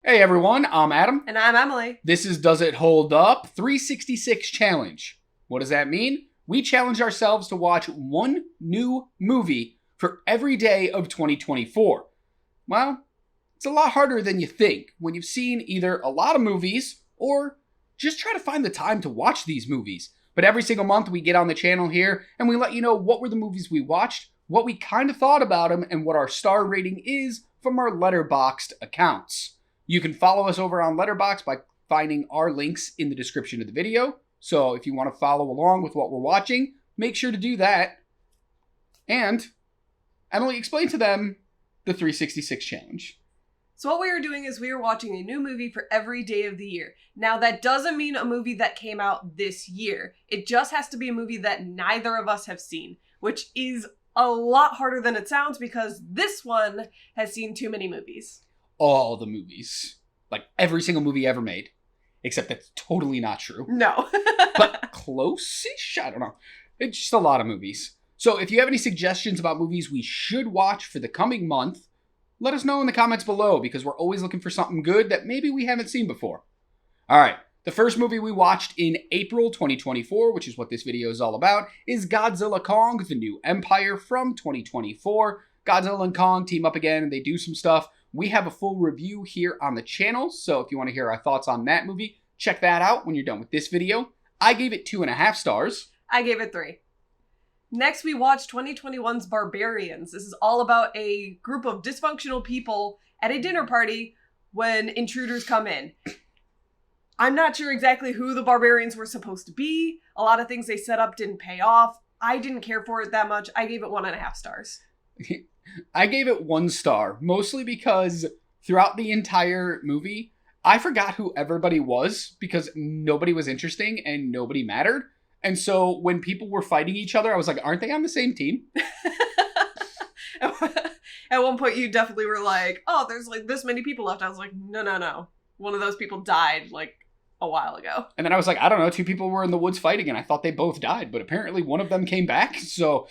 Hey everyone, I'm Adam. And I'm Emily. This is Does It Hold Up 366 Challenge. What does that mean? We challenge ourselves to watch one new movie for every day of 2024. Well, it's a lot harder than you think when you've seen either a lot of movies or just try to find the time to watch these movies. But every single month we get on the channel here and we let you know what were the movies we watched, what we kind of thought about them, and what our star rating is from our Letterboxd accounts. You can follow us over on Letterboxd by finding our links in the description of the video. So if you want to follow along with what we're watching, make sure to do that. And Emily, explain to them the 366 challenge. So what we are doing is we are watching a new movie for every day of the year. Now that doesn't mean a movie that came out this year. It just has to be a movie that neither of us have seen, which is a lot harder than it sounds because this one has seen too many movies. All the movies. Like every single movie ever made. Except that's totally not true. No. But close-ish? I don't know. It's just a lot of movies. So if you have any suggestions about movies we should watch for the coming month, let us know in the comments below because we're always looking for something good that maybe we haven't seen before. Alright, the first movie we watched in April 2024, which is what this video is all about, is Godzilla Kong: The New Empire from 2024. Godzilla and Kong team up again and they do some stuff. We have a full review here on the channel, so if you want to hear our thoughts on that movie, check that out when you're done with this video. I gave it 2.5 stars. I gave it 3. Next, we watched 2021's Barbarians. This is all about a group of dysfunctional people at a dinner party when intruders come in. I'm not sure exactly who the barbarians were supposed to be. A lot of things they set up didn't pay off. I didn't care for it that much. I gave it 1.5 stars. I gave it 1 star, mostly because throughout the entire movie, I forgot who everybody was because nobody was interesting and nobody mattered. And so when people were fighting each other, I was like, aren't they on the same team? At one point, you definitely were like, oh, there's like this many people left. I was like, no. One of those people died like a while ago. And then I was like, I don't know, 2 people were in the woods fighting and I thought they both died, but apparently one of them came back. So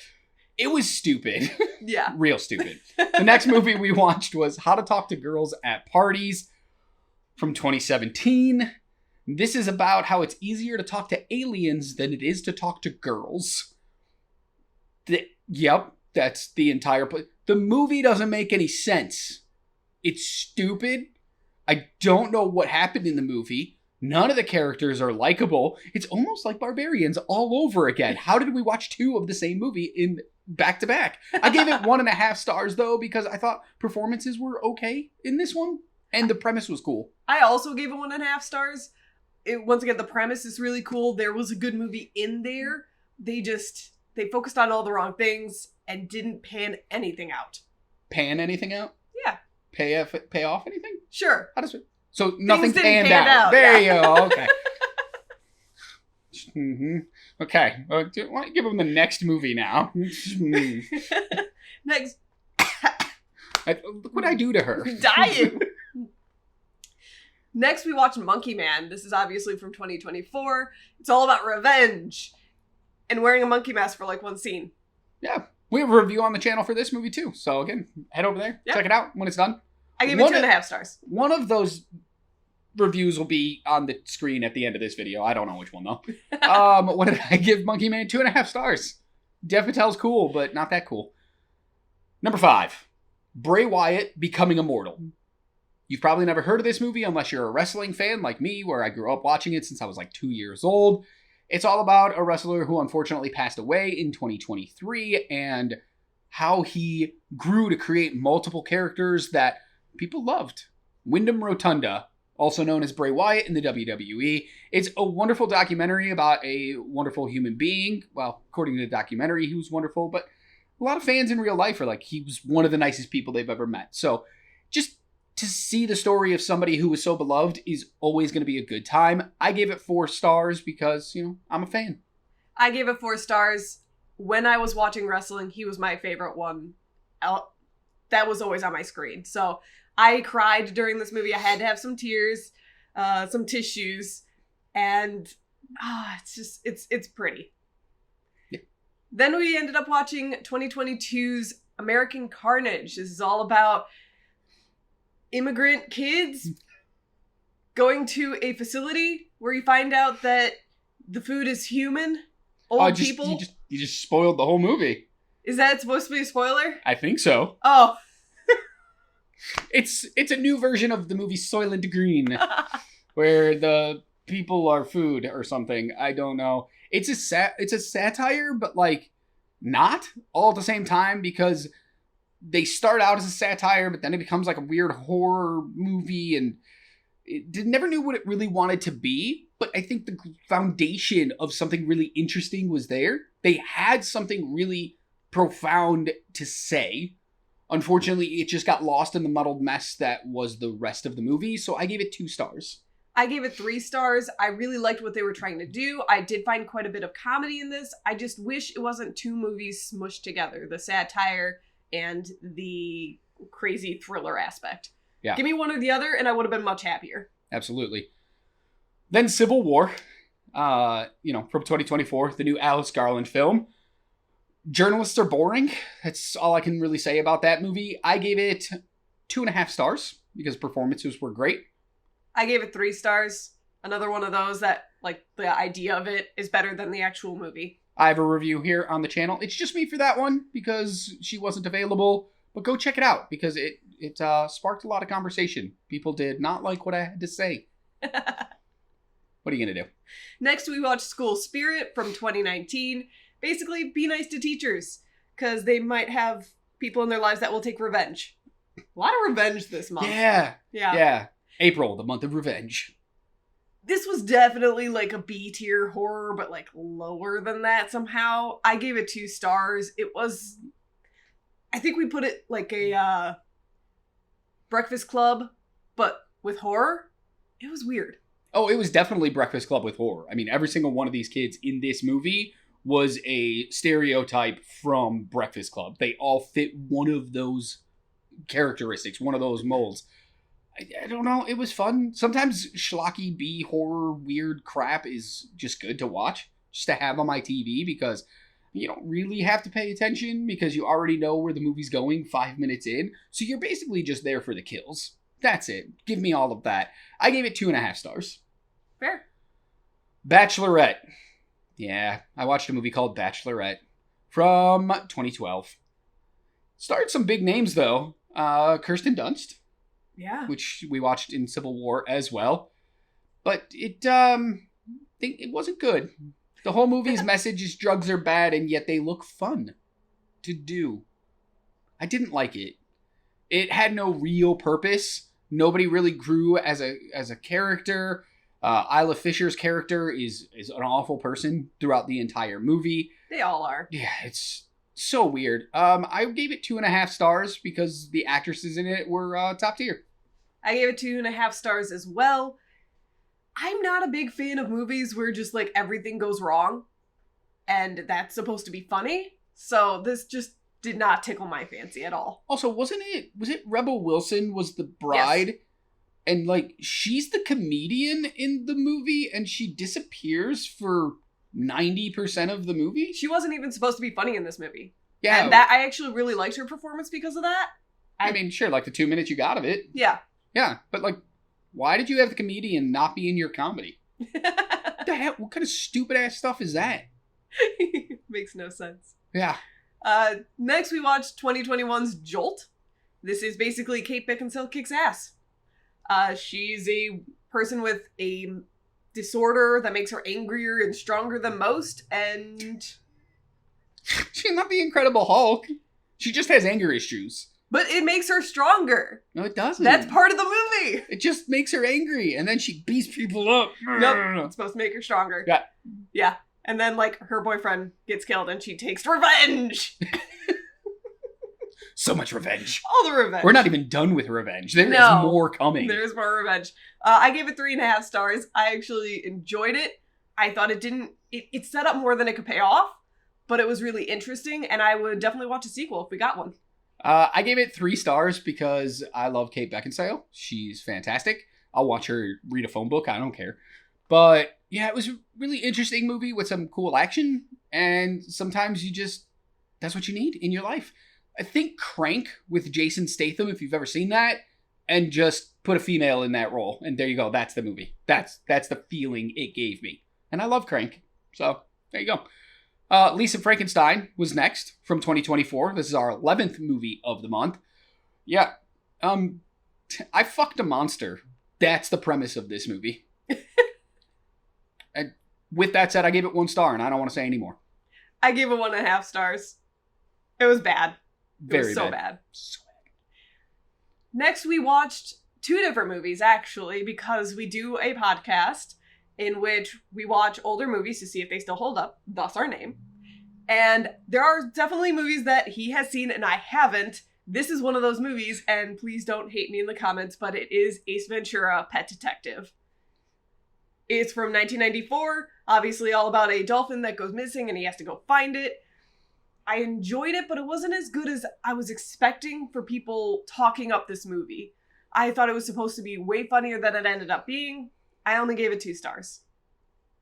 it was stupid. Yeah. Real stupid. The next movie we watched was How to Talk to Girls at Parties from 2017. This is about how it's easier to talk to aliens than it is to talk to girls. Yep, that's the entire... The movie doesn't make any sense. It's stupid. I don't know what happened in the movie. None of the characters are likable. It's almost like Barbarians all over again. How did we watch 2 of the same movie in back to back? I gave it 1.5 stars though because I thought performances were okay in this one and the premise was cool. I also gave it 1.5 stars. Once again, the premise is really cool. There was a good movie in there. They focused on all the wrong things and didn't pan anything out. Pan anything out? Yeah. Pay off anything? Sure. How does it? So nothing didn't panned pan out. There yeah. you go. Okay. Okay. Why don't you give them the next movie now? Next. Look what I do to her. Dying. Next, we watched Monkey Man. This is obviously from 2024. It's all about revenge and wearing a monkey mask for like one scene. Yeah. We have a review on the channel for this movie too. So again, head over there. Yep. Check it out when it's done. I gave it 2.5 stars. One of those reviews will be on the screen at the end of this video. I don't know which one though. What did I give Monkey Man? 2.5 stars. Dev Patel's cool, but not that cool. Number 5. Bray Wyatt Becoming Immortal. You've probably never heard of this movie unless you're a wrestling fan like me, where I grew up watching it since I was like 2 years old. It's all about a wrestler who unfortunately passed away in 2023 and how he grew to create multiple characters that people loved. Wyndham Rotunda, also known as Bray Wyatt in the WWE. It's a wonderful documentary about a wonderful human being. Well, according to the documentary, he was wonderful, but a lot of fans in real life are like, he was one of the nicest people they've ever met. So just to see the story of somebody who was so beloved is always going to be a good time. I gave it 4 stars because, I'm a fan. I gave it 4 stars. When I was watching wrestling, he was my favorite one. That was always on my screen. So I cried during this movie. I had to have some tears, some tissues, and it's pretty. Yeah. Then we ended up watching 2022's American Carnage. This is all about immigrant kids Going to a facility where you find out that the food is human. Old people. You just spoiled the whole movie. Is that supposed to be a spoiler? I think so. Oh. It's a new version of the movie Soylent Green, where the people are food or something. I don't know. It's a satire, but like not all at the same time, because they start out as a satire, but then it becomes like a weird horror movie, and never knew what it really wanted to be. But I think the foundation of something really interesting was there. They had something really profound to say. Unfortunately, it just got lost in the muddled mess that was the rest of the movie, so I gave it 2 stars. I gave it 3 stars. I really liked what they were trying to do. I did find quite a bit of comedy in this. I just wish it wasn't 2 movies smushed together, the satire and the crazy thriller aspect. Yeah. Give me one or the other, and I would have been much happier. Absolutely. Then Civil War, from 2024, the new Alice Garland film. Journalists are boring. That's all I can really say about that movie. I gave it 2.5 stars because performances were great. I gave it 3 stars. Another one of those that, like, the idea of it is better than the actual movie. I have a review here on the channel. It's just me for that one because she wasn't available. But go check it out because it sparked a lot of conversation. People did not like what I had to say. What are you going to do? Next, we watched School Spirit from 2019. Basically, be nice to teachers, because they might have people in their lives that will take revenge. A lot of revenge this month. Yeah. April, the month of revenge. This was definitely like a B-tier horror, but like lower than that somehow. I gave it 2 stars. It was, I think we put it like a Breakfast Club, but with horror. It was weird. Oh, it was definitely Breakfast Club with horror. I mean, every single one of these kids in this movie was a stereotype from Breakfast Club. They all fit one of those characteristics, one of those molds. I don't know. It was fun. Sometimes schlocky B horror weird crap is just good to watch, just to have on my TV, because you don't really have to pay attention because you already know where the movie's going 5 minutes in. So you're basically just there for the kills. That's it. Give me all of that. I gave it 2.5 stars. Fair. Bachelorette. Yeah, I watched a movie called Bachelorette from 2012. Starred some big names, though. Kirsten Dunst. Yeah. Which we watched in Civil War as well. But it wasn't good. The whole movie's message is drugs are bad, and yet they look fun to do. I didn't like it. It had no real purpose. Nobody really grew as a character. Isla Fisher's character is an awful person throughout the entire movie. They all are. Yeah, it's so weird. I gave it 2.5 stars because the actresses in it were top tier. I gave it 2.5 stars as well. I'm not a big fan of movies where just like everything goes wrong and that's supposed to be funny. So this just did not tickle my fancy at all. Also, was it Rebel Wilson was the bride? Yes. And like she's the comedian in the movie and she disappears for 90% of the movie? She wasn't even supposed to be funny in this movie. Yeah. And that I actually really liked her performance because of that. I mean, sure, like the 2 minutes you got of it. Yeah. Yeah, but like, why did you have the comedian not be in your comedy? What the hell? What kind of stupid ass stuff is that? Makes no sense. Yeah. Next, we watched 2021's Jolt. This is basically Kate Beckinsale kicks ass. She's a person with a disorder that makes her angrier and stronger than most, and she's not the Incredible Hulk. She just has anger issues. But it makes her stronger. No, it doesn't. That's part of the movie. It just makes her angry, and then she beats people up. Nope. It's supposed to make her stronger. Yeah. Yeah. And then, like, her boyfriend gets killed, and she takes revenge. So much revenge. All the revenge. We're not even done with revenge. There is more coming. There is more revenge. I gave it 3.5 stars. I actually enjoyed it. I thought it set up more than it could pay off, but it was really interesting, and I would definitely watch a sequel if we got one. I gave it 3 stars because I love Kate Beckinsale. She's fantastic. I'll watch her read a phone book. I don't care. But yeah, it was a really interesting movie with some cool action. And sometimes that's what you need in your life. I think Crank with Jason Statham, if you've ever seen that, and just put a female in that role, and there you go. That's the movie. That's the feeling it gave me. And I love Crank. So, there you go. Lisa Frankenstein was next from 2024. This is our 11th movie of the month. Yeah. I fucked a monster. That's the premise of this movie. And with that said, I gave it 1 star, and I don't want to say any more. I gave it 1.5 stars. It was bad. Very it was so bad. bad. Next, we watched 2 different movies, actually, because we do a podcast in which we watch older movies to see if they still hold up, thus our name. And there are definitely movies that he has seen and I haven't. This is one of those movies, and please don't hate me in the comments, but it is Ace Ventura: Pet Detective. It's from 1994, obviously all about a dolphin that goes missing and he has to go find it. I enjoyed it, but it wasn't as good as I was expecting for people talking up this movie. I thought it was supposed to be way funnier than it ended up being. I only gave it 2 stars.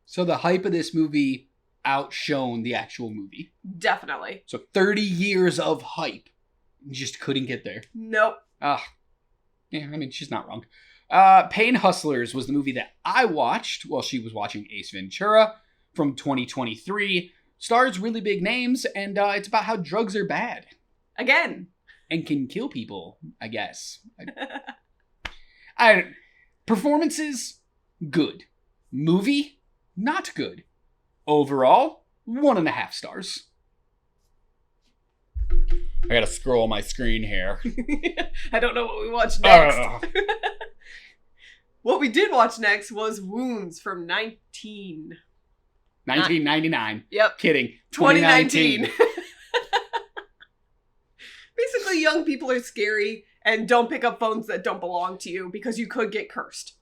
So the hype of this movie outshone the actual movie. Definitely. So 30 years of hype. Just couldn't get there. Nope. Yeah, I mean, she's not wrong. Pain Hustlers was the movie that I watched while she was watching Ace Ventura from 2023. Stars really big names, and it's about how drugs are bad. Again. And can kill people, I guess. Performances, good. Movie, not good. Overall, 1.5 stars. I gotta scroll my screen here. I don't know what we watched next. What we did watch next was Wounds from 1999. Yep. Kidding. 2019. Basically, young people are scary, and don't pick up phones that don't belong to you because you could get cursed.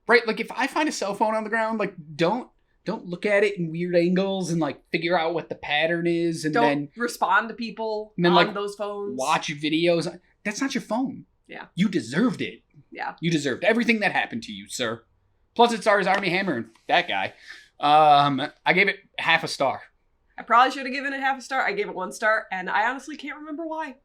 Right, like if I find a cell phone on the ground, like don't look at it in weird angles and like figure out what the pattern is and then respond to people and then, on like, those phones. Watch videos. That's not your phone. Yeah. You deserved it. Yeah. You deserved everything that happened to you, sir. Plus it stars Armie Hammer and that guy. I gave it 0.5 star. I probably should have given it 0.5 star. I gave it 1 star, and I honestly can't remember why.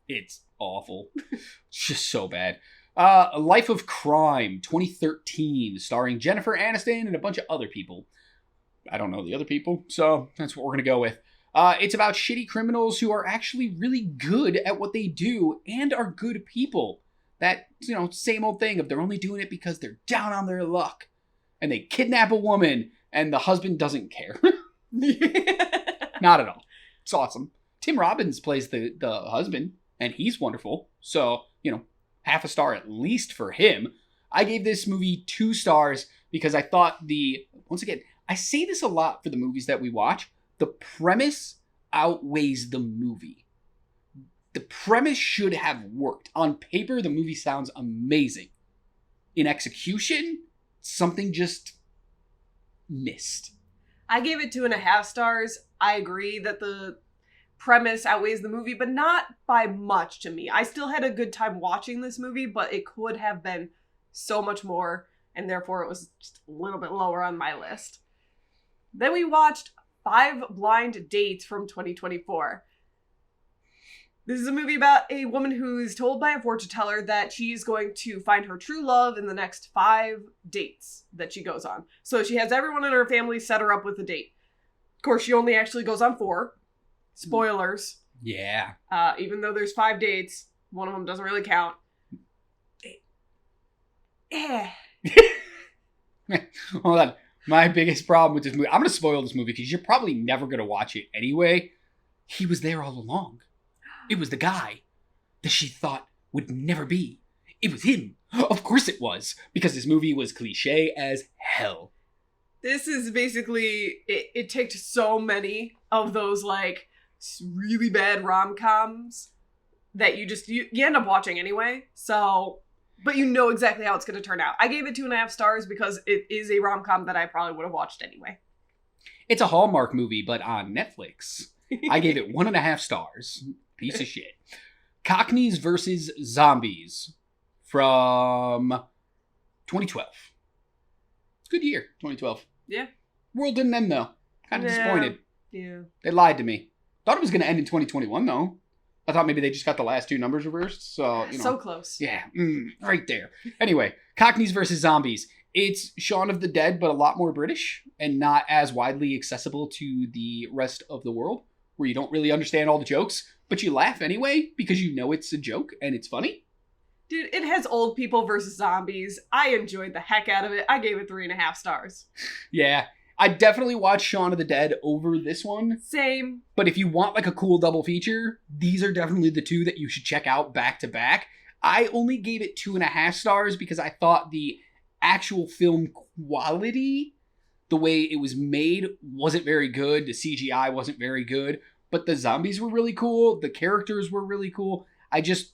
It's awful. It's just so bad. A Life of Crime, 2013, starring Jennifer Aniston and a bunch of other people. I don't know the other people, so that's what we're going to go with. It's about shitty criminals who are actually really good at what they do and are good people. That, same old thing of they're only doing it because they're down on their luck. And they kidnap a woman and the husband doesn't care. Not at all. It's awesome. Tim Robbins plays the husband and he's wonderful. So, 0.5 star at least for him. I gave this movie 2 stars because I thought once again, I say this a lot for the movies that we watch, the premise outweighs the movie. The premise should have worked. On paper, the movie sounds amazing. In execution, something just missed. I gave it 2.5 stars. I agree that the premise outweighs the movie, but not by much to me. I still had a good time watching this movie, but it could have been so much more, and therefore it was just a little bit lower on my list. Then we watched 5 Blind Dates from 2024. This is a movie about a woman who is told by a fortune teller that she's going to find her true love in the next 5 dates that she goes on. So she has everyone in her family set her up with a date. Of course, she only actually goes on 4. Spoilers. Yeah. Even though there's 5 dates, one of them doesn't really count. Hold on. My biggest problem with this movie, I'm going to spoil this movie because you're probably never going to watch it anyway. He was there all along. It was the guy that she thought would never be. It was him. Of course it was, because this movie was cliche as hell. This is basically, it takes so many of those, like, really bad rom-coms that you end up watching anyway. So, but you know exactly how it's going to turn out. I gave it 2.5 stars because it is a rom-com that I probably would have watched anyway. It's a Hallmark movie, but on Netflix. I gave it 1.5 stars. Piece of shit. Cockneys vs. Zombies from 2012. Good year, 2012. Yeah. World didn't end though. Kind of disappointed. Yeah. They lied to me. Thought it was going to end in 2021 though. I thought maybe they just got the last two numbers reversed. So, So close. Yeah, right there. Anyway, Cockneys versus Zombies. It's Shaun of the Dead, but a lot more British and not as widely accessible to the rest of the world, where you don't really understand all the jokes, but you laugh anyway because you know it's a joke and it's funny. Dude, it has old people versus zombies. I enjoyed the heck out of it. I gave it 3.5 stars. Yeah, I definitely watched Shaun of the Dead over this one. Same. But if you want like a cool double feature, these are definitely the two that you should check out back to back. I only gave it 2.5 stars because I thought the actual film quality, the way it was made, wasn't very good. The CGI wasn't very good, but the zombies were really cool. The characters were really cool. I just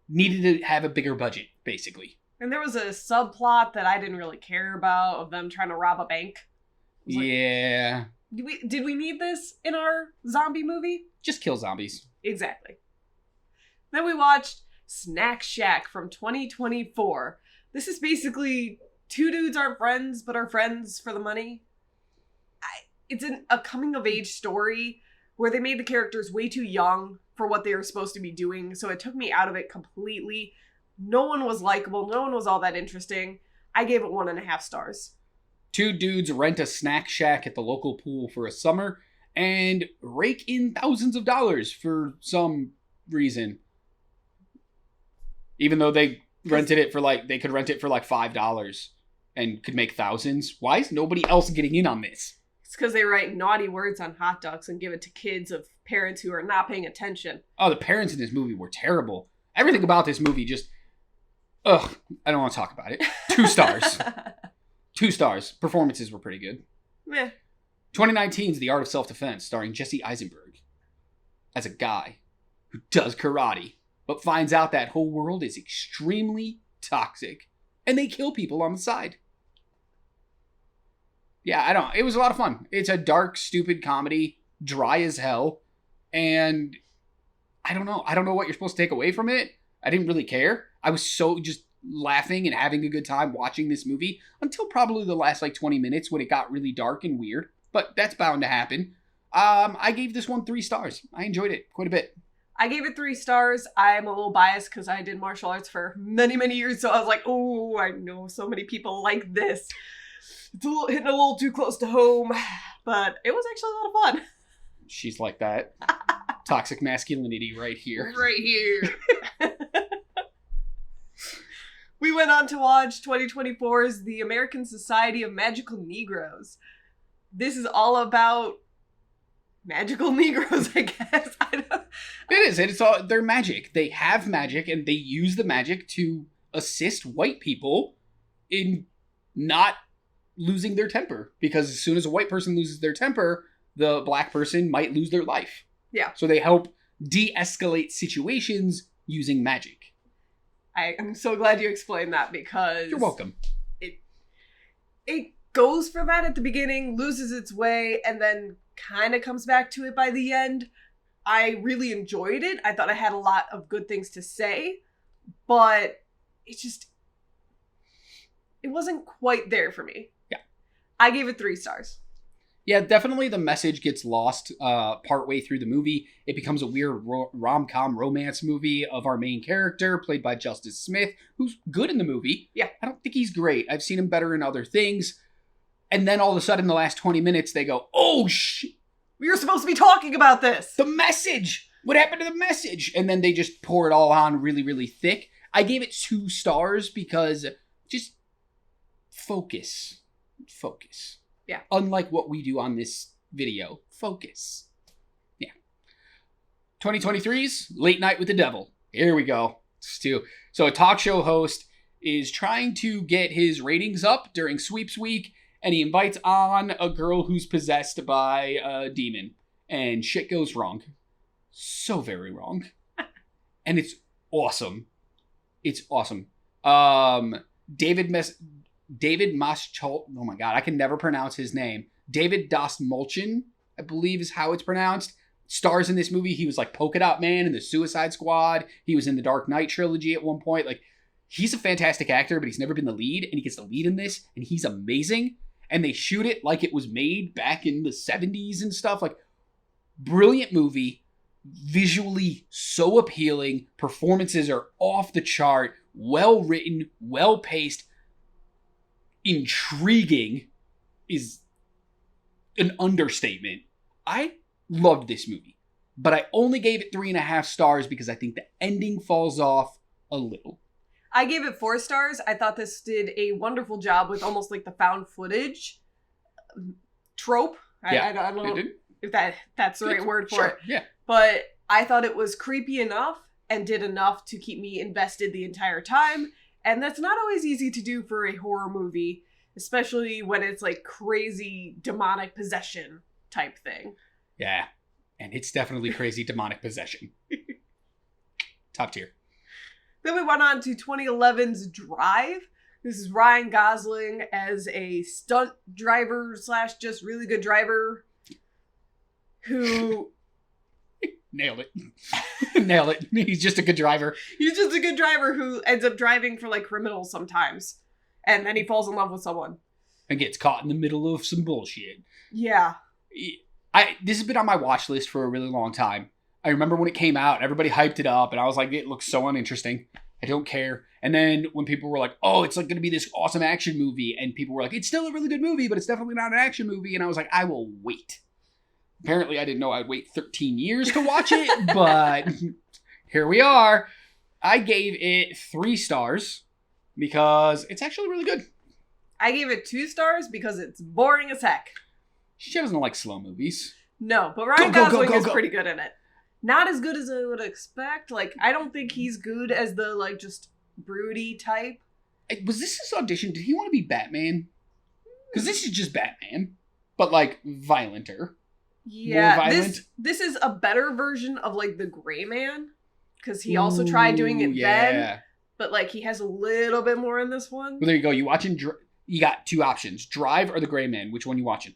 needed to have a bigger budget, basically. And there was a subplot that I didn't really care about of them trying to rob a bank. Yeah. Did we need this in our zombie movie? Just kill zombies. Exactly. Then we watched Snack Shack from 2024. This is basically two dudes aren't friends, but are friends for the money. It's a coming-of-age story where they made the characters way too young for what they were supposed to be doing, so it took me out of it completely. No one was likable. No one was all that interesting. I gave it 1.5 stars. Two dudes rent a snack shack at the local pool for a summer and rake in thousands of dollars for some reason. Even though they rented it for they could rent it for like $5 and could make thousands. Why is nobody else getting in on this? It's because they write naughty words on hot dogs and give it to kids of parents who are not paying attention. Oh, the parents in this movie were terrible. Everything about this movie just... Ugh, I don't want to talk about it. 2 stars. 2 stars. Performances were pretty good. Meh. 2019's The Art of Self-Defense, starring Jesse Eisenberg as a guy who does karate, but finds out that whole world is extremely toxic, and they kill people on the side. Yeah, it was a lot of fun. It's a dark, stupid comedy, dry as hell, and I don't know what you're supposed to take away from it. I didn't really care. I was so just laughing and having a good time watching this movie until probably the last 20 minutes when it got really dark and weird, but that's bound to happen. I gave this one 3 stars. I enjoyed it quite a bit. I gave it 3 stars. I'm a little biased because I did martial arts for many, many years. So I was like, oh, I know so many people like this. It's hitting a little too close to home. But it was actually a lot of fun. She's like that. Toxic masculinity right here. Right here. We went on to watch 2024's The American Society of Magical Negroes. This is all about magical Negroes, I guess. It is. They're magic. They have magic, and they use the magic to assist white people in not losing their temper. Because as soon as a white person loses their temper, the black person might lose their life. Yeah. So they help de-escalate situations using magic. I'm so glad you explained that because... You're welcome. It goes for that at the beginning, loses its way, and then kind of comes back to it by the end. I really enjoyed it. I thought I had a lot of good things to say, but it wasn't quite there for me. Yeah. I gave it 3 stars. Yeah, definitely the message gets lost partway through the movie. It becomes a weird rom-com romance movie of our main character, played by Justice Smith, who's good in the movie. Yeah. I don't think he's great. I've seen him better in other things. And then all of a sudden, the last 20 minutes, they go, oh, shit. We were supposed to be talking about this. The message. What happened to the message? And then they just pour it all on really, really thick. I gave it 2 stars because just focus. Focus. Yeah. Unlike what we do on this video. Focus. Yeah. 2023's Late Night with the Devil. Here we go. So a talk show host is trying to get his ratings up during sweeps week, and he invites on a girl who's possessed by a demon. And shit goes wrong. So very wrong. And it's awesome. It's awesome. David Moschol... Oh my god, I can never pronounce his name. David Dastmalchian, I believe is how it's pronounced. Stars in this movie. He was like Polka Dot Man in the Suicide Squad. He was in the Dark Knight trilogy at one point. He's a fantastic actor, but he's never been the lead, and he gets the lead in this, and he's amazing. And they shoot it like it was made back in the 70s and stuff. Brilliant movie. visually so appealing. Performances are off the chart. Well written, well paced, intriguing is an understatement. I loved this movie, but I only gave it 3.5 stars because I think the ending falls off a little. I gave it 4 stars. I thought this did a wonderful job with almost like the found footage trope. Yeah, I don't know if that's the right word for it. Yeah. But I thought it was creepy enough and did enough to keep me invested the entire time. And that's not always easy to do for a horror movie, especially when it's like crazy demonic possession type thing. Yeah. And it's definitely crazy demonic possession. Top tier. Then we went on to 2011's Drive. This is Ryan Gosling as a stunt driver / just really good driver who... Nailed it. Nailed it. He's just a good driver. He's just a good driver who ends up driving for like criminals sometimes. And then he falls in love with someone. And gets caught in the middle of some bullshit. Yeah. This has been on my watch list for a really long time. I remember when it came out, everybody hyped it up, and I was like, it looks so uninteresting. I don't care. And then when people were like, oh, it's like going to be this awesome action movie, and people were like, it's still a really good movie, but it's definitely not an action movie. And I was like, I will wait. Apparently, I didn't know I'd wait 13 years to watch it, but here we are. I gave it 3 stars because it's actually really good. I gave it 2 stars because it's boring as heck. She doesn't like slow movies. No, but Ryan Gosling is pretty good in it. Not as good as I would expect. Like, I don't think he's good as the, like, just broody type. Was this his audition? Did he want to be Batman? Because this is just Batman, but, like, violenter. Yeah, more violent. This is a better version of, like, the Gray Man. Because he also tried doing it then. But, like, he has a little bit more in this one. Well, there you go. You got 2 options. Drive or the Gray Man. Which one you watching?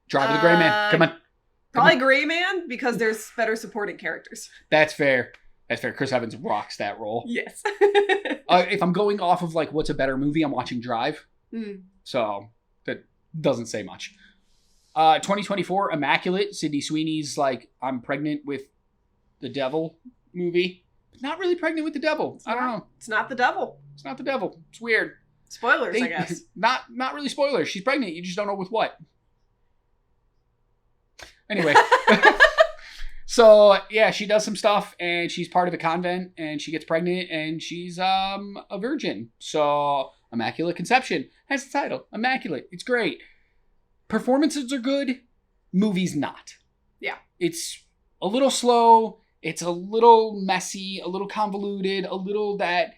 Drive or the Gray Man. Come on. Probably Gray Man, because there's better supporting characters. That's fair. That's fair. Chris Evans rocks that role. Yes. If I'm going off of, like, what's a better movie, I'm watching Drive. So, that doesn't say much. 2024, Immaculate. Sydney Sweeney's, like, I'm pregnant with the devil movie. Not really pregnant with the devil. I don't know. It's not the devil. It's not the devil. It's weird. Spoilers, I guess. Not really spoilers. She's pregnant. You just don't know with what. Anyway. So, yeah, she does some stuff, and she's part of a convent, and she gets pregnant, and she's a virgin. So, Immaculate Conception has the title. Immaculate. It's great. Performances are good. Movie's not. Yeah. It's a little slow. It's a little messy, a little convoluted, a little that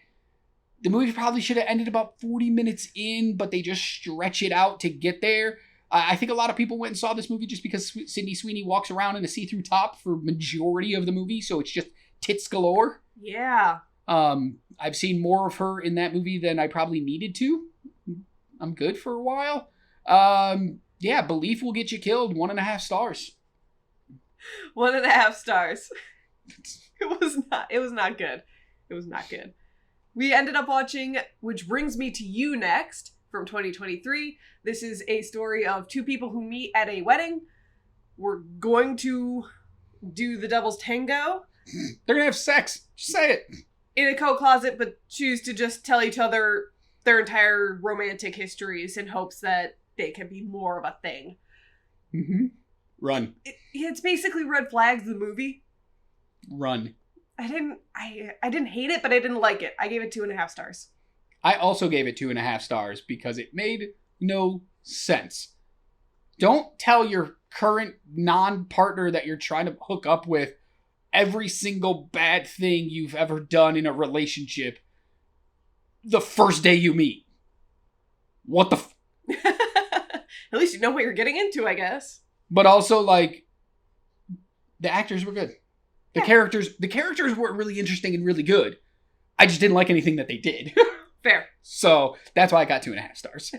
the movie probably should have ended about 40 minutes in, but they just stretch it out to get there. I think a lot of people went and saw this movie just because Sydney Sweeney walks around in a see-through top for majority of the movie, so it's just tits galore. Yeah. I've seen more of her in that movie than I probably needed to. I'm good for a while. Yeah, Belief Will Get You Killed, 1.5 stars. 1.5 stars. It was not good. It was not good. We ended up watching Which Brings Me to You next from 2023. This is a story of 2 people who meet at a wedding. We're going to do the devil's tango. They're gonna have sex. Just say it. In a coat closet, but choose to just tell each other their entire romantic histories in hopes that they can be more of a thing. Mm-hmm. Run. It's basically Red Flags, the movie. Run. I didn't hate it, but I didn't like it. I gave it 2.5 stars. I also gave it 2.5 stars because it made no sense. Don't tell your current non-partner that you're trying to hook up with every single bad thing you've ever done in a relationship the first day you meet. What the At least you know what you're getting into, I guess. But also, like, the actors were good. The characters were really interesting and really good. I just didn't like anything that they did. Fair. So that's why I got 2.5 stars.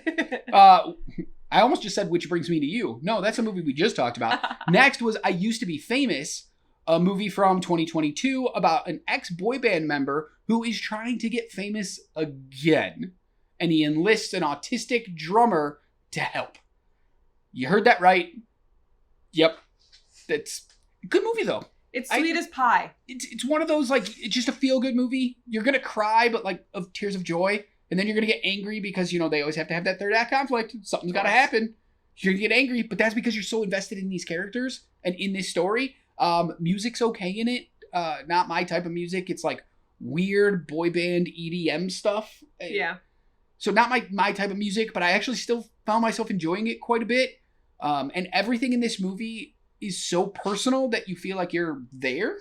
I almost just said Which Brings Me to You. No, that's a movie we just talked about. Next was I Used to Be Famous, a movie from 2022 about an ex-boy band member who is trying to get famous again. And he enlists an autistic drummer to help. You heard that right. Yep. That's Good movie, though. It's sweet as pie. It's one of those, like, it's just a feel-good movie. You're going to cry, but, like, of tears of joy. And then you're going to get angry because, you know, they always have to have that third act conflict. Something's got to happen. You're going to get angry, but that's because you're so invested in these characters and in this story. Music's okay in it. Not my type of music. It's, like, weird boy band EDM stuff. Yeah. So not my type of music, but I actually still found myself enjoying it quite a bit. And everything in this movie is so personal that you feel like you're there,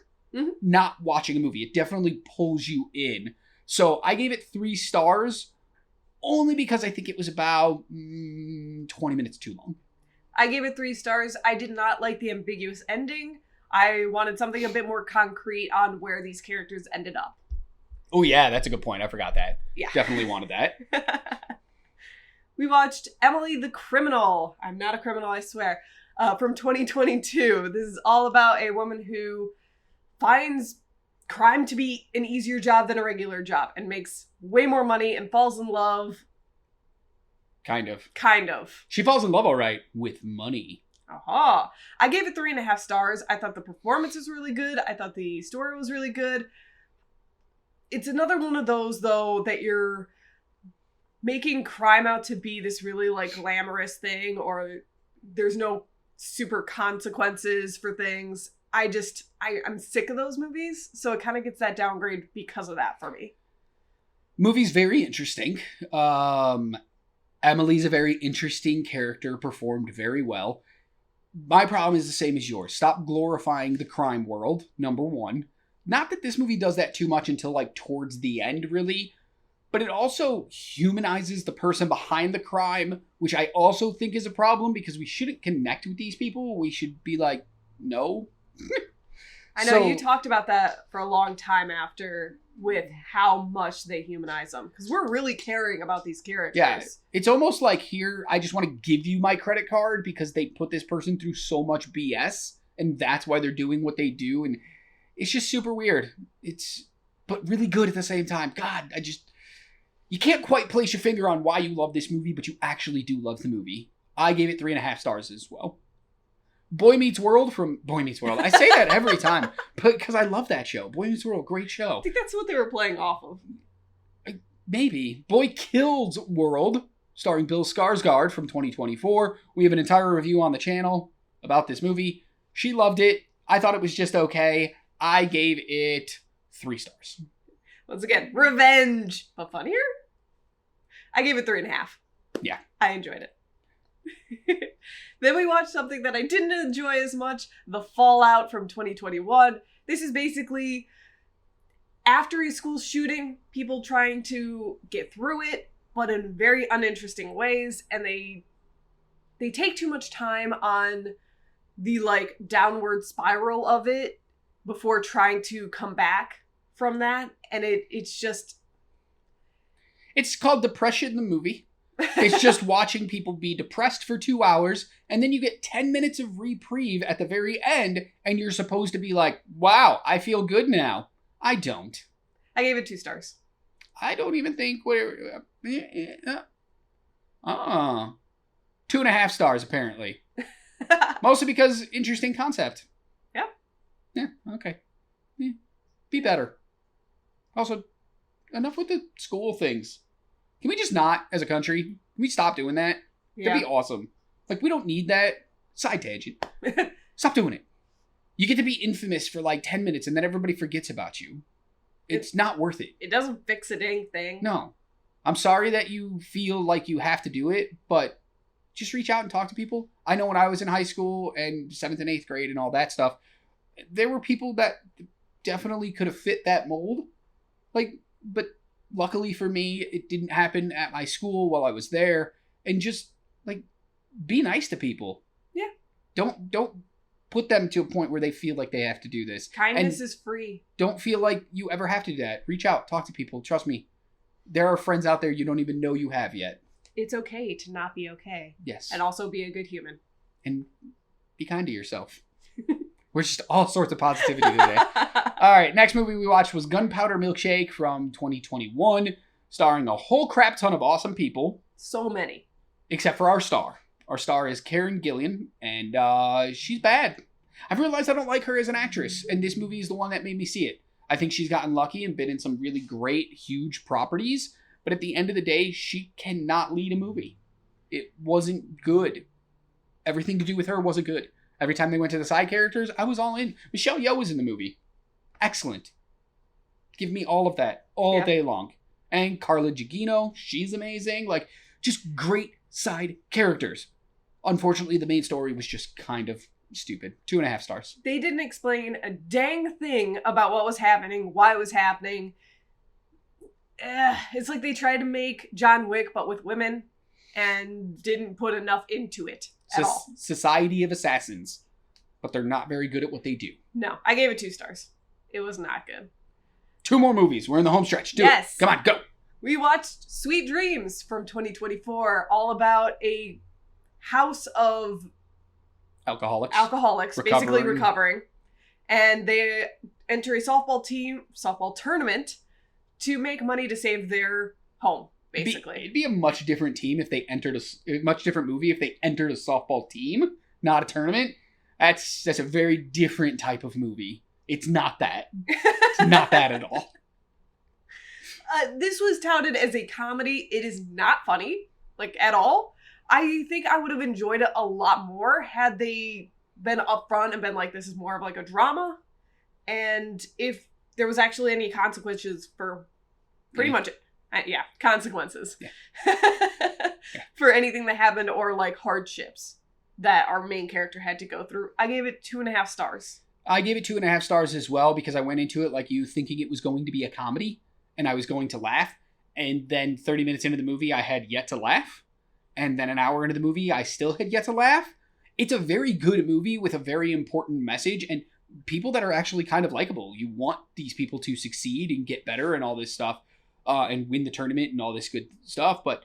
not watching a movie. It definitely pulls you in. So I gave it 3 stars only because I think it was about 20 minutes too long. I gave it 3 stars. I did not like the ambiguous ending. I wanted something a bit more concrete on where these characters ended up. Oh yeah, that's a good point. I forgot that. Yeah. Definitely wanted that. We watched Emily the Criminal. I'm not a criminal, I swear. From 2022. This is all about a woman who finds crime to be an easier job than a regular job and makes way more money and falls in love. Kind of. She falls in love all right with money. Aha. I gave it 3.5 stars. I thought the performance was really good. I thought the story was really good. It's another one of those, though, that you're making crime out to be this really, like, glamorous thing, or there's no super consequences for things. I'm sick of those movies, so it kind of gets that downgrade because of that for me. Movie's very interesting. Emily's a very interesting character, performed very well. My problem is the same as yours. Stop glorifying the crime world, number one. Not that this movie does that too much until, like, towards the end, really. But it also humanizes the person behind the crime, which I also think is a problem because we shouldn't connect with these people. We should be like, no. I know you talked about that for a long time after with how much they humanize them. Because we're really caring about these characters. Yeah, it's almost like here, I just want to give you my credit card because they put this person through so much BS. And that's why they're doing what they do. And it's just super weird. But really good at the same time. God, you can't quite place your finger on why you love this movie, but you actually do love the movie. I gave it 3.5 stars as well. Boy Meets World from Boy Meets World. I say that every time, but because I love that show. Boy Meets World, great show. I think that's what they were playing off of. Maybe. Boy Kills World, starring Bill Skarsgård from 2024. We have an entire review on the channel about this movie. She loved it. I thought it was just okay. I gave it 3 stars. Once again, revenge, but funnier? I gave it 3.5. Yeah. I enjoyed it. Then we watched something that I didn't enjoy as much, The Fallout from 2021. This is basically after a school shooting, people trying to get through it, but in very uninteresting ways, and they take too much time on the, like, downward spiral of it before trying to come back from that, and it's just... It's called Depression the Movie. It's just watching people be depressed for 2 hours, and then you get 10 minutes of reprieve at the very end, and you're supposed to be like, wow, I feel good now. I don't. I gave it 2 stars. I don't even think we're... 2.5 stars, apparently. Mostly because interesting concept. Yeah. Yeah, okay. Yeah. Be better. Also, enough with the school things. Can we just not, as a country? Can we stop doing that? Yeah. That'd be awesome. Like, we don't need that. Side tangent. Stop doing it. You get to be infamous for like 10 minutes and then everybody forgets about you. It's not worth it. It doesn't fix a dang thing. No. I'm sorry that you feel like you have to do it, but just reach out and talk to people. I know when I was in high school and 7th and 8th grade and all that stuff, there were people that definitely could have fit that mold. Like, but luckily for me, it didn't happen at my school while I was there. And just, like, be nice to people. Yeah. Don't put them to a point where they feel like they have to do this. Kindness is free. Don't feel like you ever have to do that. Reach out, talk to people. Trust me. There are friends out there you don't even know you have yet. It's okay to not be okay. Yes. And also be a good human. And be kind to yourself. We're just all sorts of positivity today. All right, next movie we watched was Gunpowder Milkshake from 2021, starring a whole crap ton of awesome people. So many. Except for our star. Our star is Karen Gillan, and she's bad. I've realized I don't like her as an actress, and this movie is the one that made me see it. I think she's gotten lucky and been in some really great, huge properties, but at the end of the day, she cannot lead a movie. It wasn't good. Everything to do with her wasn't good. Every time they went to the side characters, I was all in. Michelle Yeoh was in the movie. Excellent. Give me all of that all day long. And Carla Gugino, she's amazing. Like, just great side characters. Unfortunately, the main story was just kind of stupid. 2.5 stars. They didn't explain a dang thing about what was happening, why it was happening. It's like they tried to make John Wick, but with women, and didn't put enough into it at all. Society of Assassins. But they're not very good at what they do. No, I gave it 2 stars. It was not good. 2 more movies. We're in the home stretch. Do it. Come on, go. We watched Sweet Dreams from 2024, all about a house of alcoholics basically recovering. And they enter a softball tournament to make money to save their home, basically. It'd be a much different team if they entered a much different movie if they entered a softball team, not a tournament. That's a very different type of movie. It's not that. It's not that at all. This was touted as a comedy. It is not funny, like, at all. I think I would have enjoyed it a lot more had they been upfront and been like, this is more of like a drama. And if there was actually any consequences for pretty much, consequences for anything that happened, or like hardships that our main character had to go through. I gave it 2.5 stars. I gave it 2.5 stars as well, because I went into it like you, thinking it was going to be a comedy and I was going to laugh. And then 30 minutes into the movie, I had yet to laugh. And then an hour into the movie, I still had yet to laugh. It's a very good movie with a very important message and people that are actually kind of likable. You want these people to succeed and get better and all this stuff, and win the tournament and all this good stuff. But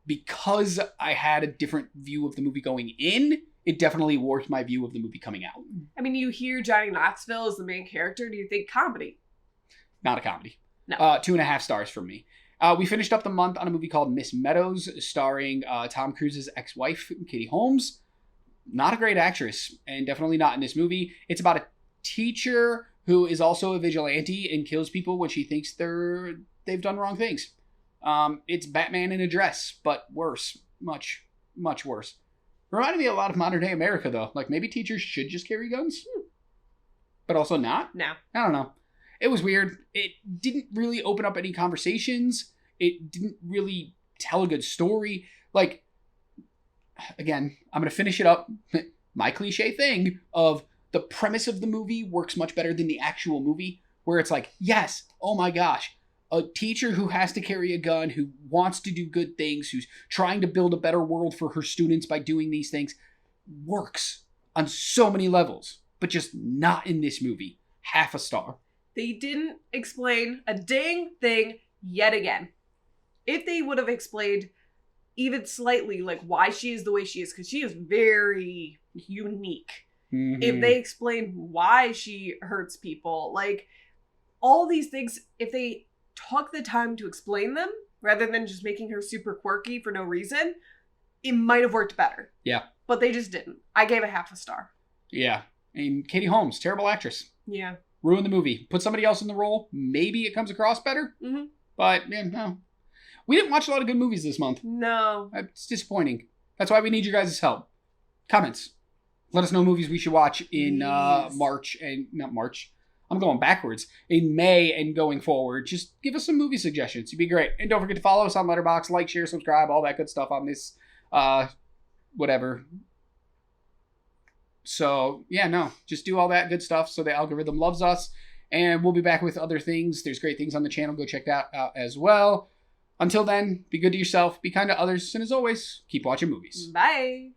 because I had a different view of the movie going in, it definitely warped my view of the movie coming out. I mean, you hear Johnny Knoxville as the main character. Do you think comedy? Not a comedy. No. 2.5 stars from me. We finished up the month on a movie called Miss Meadows, starring Tom Cruise's ex-wife, Katie Holmes. Not a great actress, and definitely not in this movie. It's about a teacher who is also a vigilante and kills people when she thinks they've done wrong things. It's Batman in a dress, but worse. Much, much worse. Reminded me a lot of modern day America, though. Like, maybe teachers should just carry guns? But also not? No. I don't know. It was weird. It didn't really open up any conversations. It didn't really tell a good story. Like, again, I'm going to finish it up. My cliche thing of the premise of the movie works much better than the actual movie, where it's like, yes, oh my gosh, a teacher who has to carry a gun, who wants to do good things, who's trying to build a better world for her students by doing these things, works on so many levels, but just not in this movie. 0.5 star. They didn't explain a dang thing yet again. If they would have explained even slightly, like, why she is the way she is, because she is very unique. Mm-hmm. If they explained why she hurts people, like, all these things, if they took the time to explain them, rather than just making her super quirky for no reason, it might have worked better. Yeah. But they just didn't. I gave it 0.5 star. Yeah. And Katie Holmes, terrible actress. Yeah. Ruin the movie. Put somebody else in the role. Maybe it comes across better. Mm-hmm. But, yeah, no. We didn't watch a lot of good movies this month. No. It's disappointing. That's why we need your guys' help. Comments. Let us know movies we should watch in March and... Not March. I'm going backwards. In May and going forward. Just give us some movie suggestions. It'd be great. And don't forget to follow us on Letterboxd. Like, share, subscribe, all that good stuff on this... whatever. So, yeah, no. Just do all that good stuff so the algorithm loves us. And we'll be back with other things. There's great things on the channel. Go check that out as well. Until then, be good to yourself, be kind to others, and as always, keep watching movies. Bye.